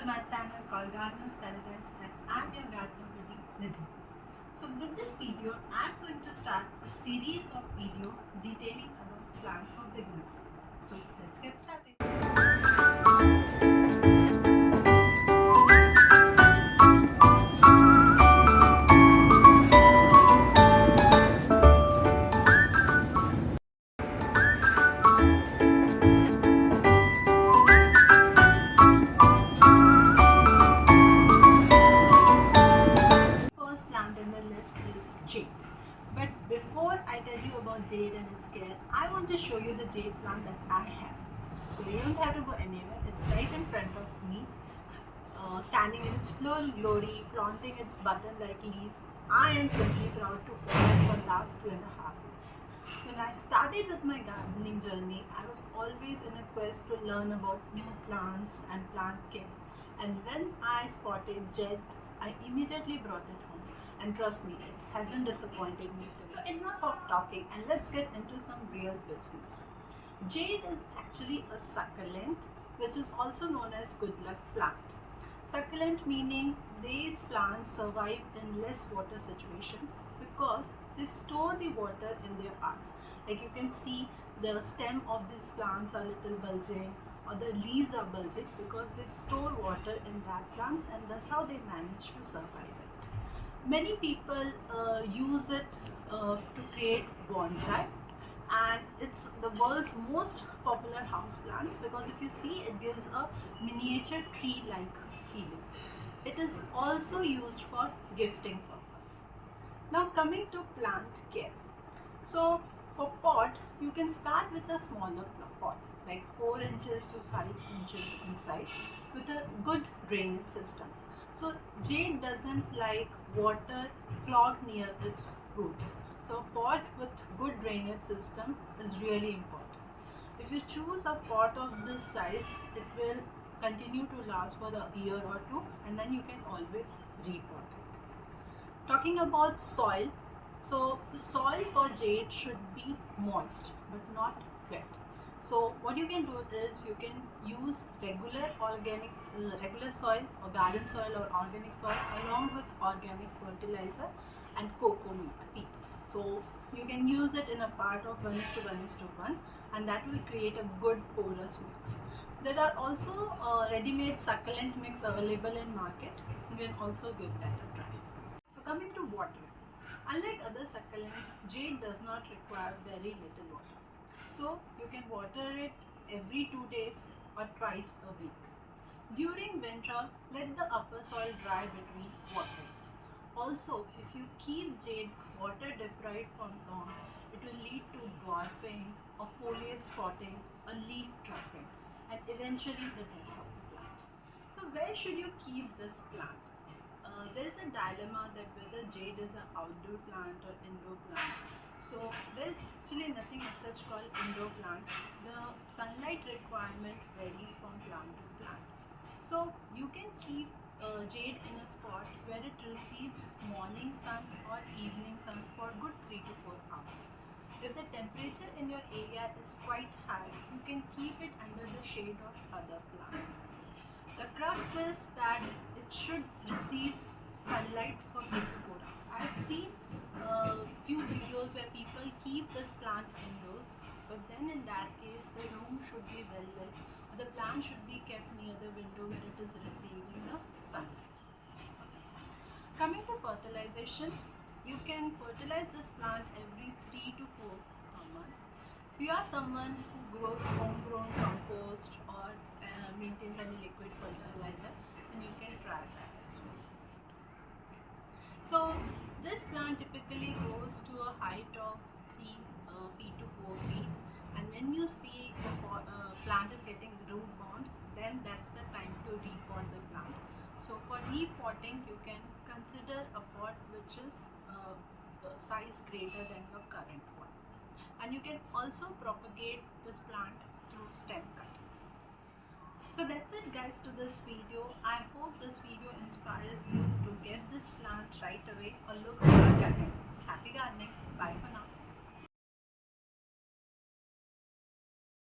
to my channel called Gardener's Paradise, and I'm your gardener buddy Nidhi. So with this video, I'm going to start a series of video detailing about plant for beginners. So let's get started. First plant in the list is Jade. But before I tell you about Jade and its care, I want to show you the Jade plant that I have. So you don't have to go anywhere. It's right in front of me, standing in its full glory, flaunting its button-like leaves. I am simply proud to own it for the last 2.5 years. When I started with my gardening journey, I was always in a quest to learn about new plants and plant care. And when I spotted Jade, I immediately brought it home. And trust me, it hasn't disappointed me till. So enough of talking and let's get into some real business. Jade is actually a succulent, which is also known as good luck plant. Succulent meaning these plants survive in less water situations because they store the water in their parts. Like you can see the stem of these plants are little bulging or the leaves are bulging because they store water in that plants, and that's how they manage to survive it. Many people use it to create bonsai, and it's the world's most popular house plants because if you see, it gives a miniature tree like feeling. It is also used for gifting purpose. Now coming to plant care. So for pot, you can start with a smaller pot like 4 inches to 5 inches in size with a good drainage system. So Jade doesn't like water clogged near its roots. So a pot with good drainage system is really important. If you choose a pot of this size, it will continue to last for a year or two, and then you can always repot it. Talking about soil, so the soil for Jade should be moist but not wet. So what you can do is you can use regular soil or garden soil or organic soil along with organic fertilizer and cocoa peat. So you can use it in a part of 1:1:1, and that will create a good porous mix. There are also ready-made succulent mix available in market. You can also give that a try. So coming to water, unlike other succulents, Jade does not require very little water. So you can water it every 2 days or twice a week. During winter, let the upper soil dry between waterings. Also, if you keep Jade water deprived for long, it will lead to dwarfing or foliage spotting or leaf dropping and eventually the death of the plant. So where should you keep this plant? There is a dilemma that whether Jade is an outdoor plant or indoor plant. So there is actually nothing as such called indoor plant. The sunlight requirement varies from plant to plant. So you can keep Jade in a spot where it receives morning sun or evening sun for a good 3 to 4 hours. If the temperature in your area is quite high, you can keep it under the shade of other plants. The crux is that it should receive sunlight for 3 to 4 hours. I have seen few videos where people keep this plant indoors, but then in that case the room should be well lit, or the plant should be kept near the window where it is receiving the sunlight. Coming to fertilization, you can fertilize this plant every 3 to 4 months. If you are someone who grows homegrown compost or maintains any liquid fertilizer, then you can try that as well. So this plant typically grows to a height of 3 feet to 4 feet, and when you see the plant is getting root bound, then that's the time to repot the plant. So for repotting, you can consider a pot which is size greater than your current one, and you can also propagate this plant through stem cuttings. So that's it guys to this video. I hope this video inspires you to get this plant right away or look for a cutting. Happy gardening. Bye for now.